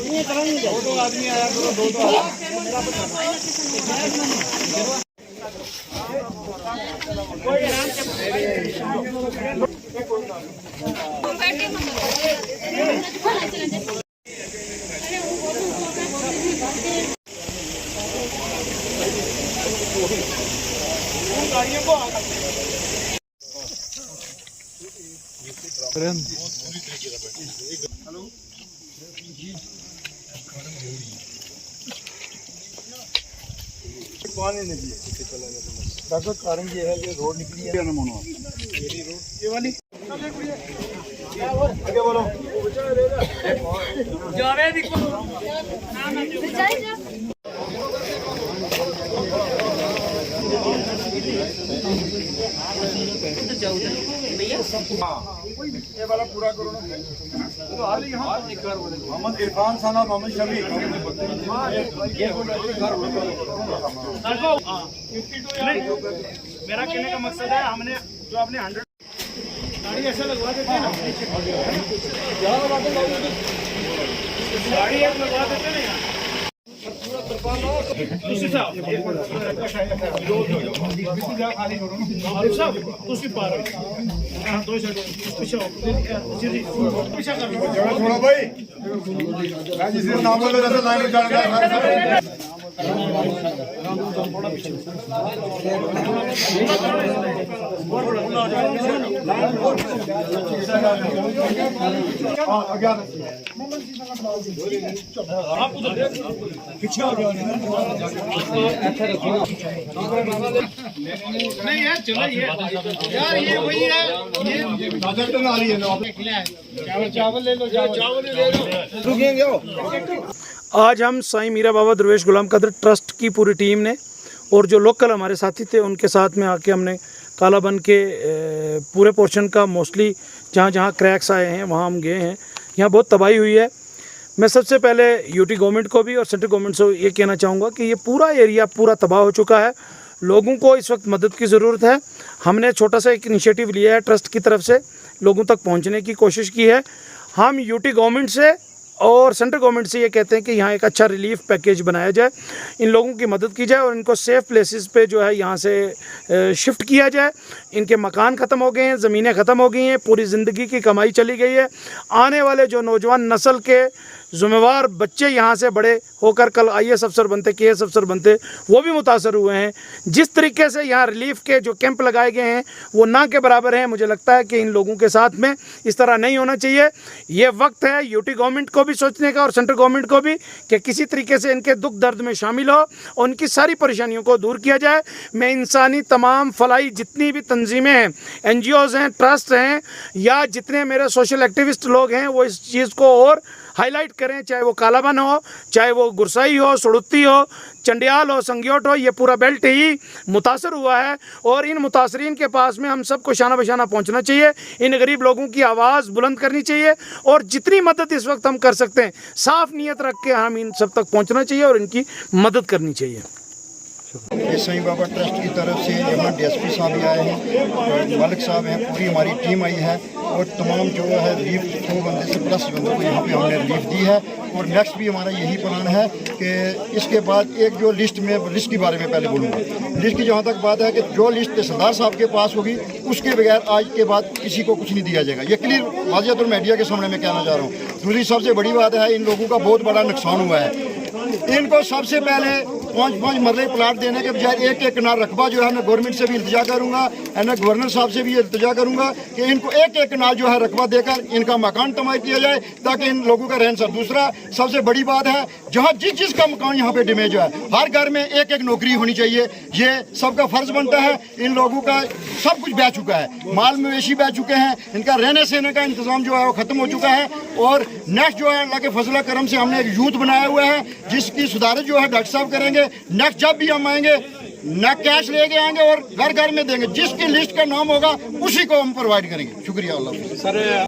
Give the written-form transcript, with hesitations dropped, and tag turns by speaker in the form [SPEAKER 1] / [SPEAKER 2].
[SPEAKER 1] दो आदमी आया करो, दो पानी नहीं दिए डॉक्टर कारण ये है कि रोड निकली है ना मोनो मेरी रोड ये वाली आगे बोलो जावेद ये वाला पूरा करो ना तो हाल ही यहाँ मोहम्मद इरफान साना मोहम्मद शमी मेरा कहने का मकसद है हमने जो आपने 100 गाड़ी ऐसा लगवा देते हैं ना गाड़ी एक लगवा देते हैं ना थोड़ा भाई जिसे नाम बोले लाइन आप उधर पीछे हो जाओ नहीं यार चलो ये यार ये वही है ये बजट आ रही है चावल ले लो चावल ले लो रुकेंगे।
[SPEAKER 2] आज हम साईं मीरा बाबा दरवेश गुलाम कदर ट्रस्ट की पूरी टीम ने और जो लोकल हमारे साथी थे उनके साथ में आके हमने कालाबन के पूरे पोर्शन का मोस्टली जहाँ जहाँ क्रैक्स आए हैं वहाँ हम गए हैं। यहाँ बहुत तबाही हुई है। मैं सबसे पहले यूटी गवर्नमेंट को भी और सेंट्रल गवर्नमेंट से ये कहना चाहूँगा कि ये पूरा एरिया पूरा तबाह हो चुका है। लोगों को इस वक्त मदद की ज़रूरत है। हमने छोटा सा एक इनिशिएटिव लिया है ट्रस्ट की तरफ से, लोगों तक पहुँचने की कोशिश की है। हम यूटी गवर्नमेंट से और सेंट्रल गवर्नमेंट से ये कहते हैं कि यहाँ एक अच्छा रिलीफ पैकेज बनाया जाए, इन लोगों की मदद की जाए और इनको सेफ़ प्लेसेस पे जो है यहाँ से शिफ्ट किया जाए। इनके मकान ख़त्म हो गए हैं, ज़मीनें ख़त्म हो गई हैं, पूरी ज़िंदगी की कमाई चली गई है। आने वाले जो नौजवान नस्ल के ज़िम्मेवार बच्चे यहाँ से बड़े होकर कल IAS अफसर बनते, KS अफसर बनते, वो भी मुतासर हुए हैं। जिस तरीके से यहाँ रिलीफ के जो कैंप लगाए गए हैं वो ना के बराबर हैं। मुझे लगता है कि इन लोगों के साथ में इस तरह नहीं होना चाहिए। ये वक्त है यूटी गवर्नमेंट को भी सोचने का और सेंट्रल गवर्नमेंट को भी कि किसी तरीके से इनके दुख दर्द में शामिल हो और उनकी सारी परेशानियों को दूर किया जाए। मैं इंसानी तमाम फलाई जितनी भी तंजीमें हैं, NGOs हैं, ट्रस्ट हैं या जितने मेरे सोशल एक्टिविस्ट लोग हैं वो इस चीज़ को और हाईलाइट करें, चाहे वो कालाबन हो, चाहे वो गुरसाई हो, सुड़ुत्ती हो, चंडियाल हो, संग्योट हो, ये पूरा बेल्ट ही मुतासर हुआ है और इन मुतासरीन के पास में हम सबको शाना बशाना पहुंचना चाहिए। इन गरीब लोगों की आवाज़ बुलंद करनी चाहिए और जितनी मदद इस वक्त हम कर सकते हैं साफ़ नीयत रख के हम इन सब तक पहुंचना चाहिए और इनकी मदद करनी चाहिए।
[SPEAKER 3] ये साईं बाबा ट्रस्ट की तरफ से यहाँ DSP साहब भी आए हैं, मालिक साहब हैं, पूरी हमारी टीम आई है और तमाम जो है रिलीफ 100 बंदे से प्लस बंदों को यहाँ पे हमने रिलीफ दी है। और नेक्स्ट भी हमारा यही प्लान है कि इसके बाद एक जो लिस्ट के बारे में पहले बोलूँगा। लिस्ट की जहाँ तक बात है कि जो लिस्ट तहसीलदार साहब के पास होगी उसके बगैर आज के बाद किसी को कुछ नहीं दिया जाएगा। ये क्लियर वाज़ियत मीडिया के सामने मैं कहना चाह रहा हूँ। दूसरी सबसे बड़ी बात है, इन लोगों का बहुत बड़ा नुकसान हुआ है। इनको सबसे पहले 5-5 मरले प्लाट देने के बजाय एक कनाल रकबा जो है मैं गवर्नमेंट से भी इल्तिजा करूंगा, मैं गवर्नर साहब से भी इल्तिजा करूंगा कि इनको एक कनाल जो है रकबा देकर इनका मकान तमाम किया जाए ताकि इन लोगों का रहन सहन। दूसरा सबसे बड़ी बात है, जहाँ जिस का मकान यहाँ पे डैमेज है हर घर में एक नौकरी होनी चाहिए। ये सबका फर्ज बनता है। इन लोगों का सब कुछ बह चुका है, माल मवेशी बह चुके हैं, इनका रहने सहने का इंतजाम जो है वो ख़त्म हो चुका है। और नेक्स्ट जो है अल्लाह के फजल करम से हमने एक यूथ बनाया हुआ है जिसकी सुधार जो है डॉक्टर साहब करेंगे। नेक्स्ट जब भी हम आएंगे न कैश लेके आएंगे और घर घर में देंगे, जिसकी लिस्ट का नाम होगा उसी को हम प्रोवाइड करेंगे। शुक्रिया अल्लाह।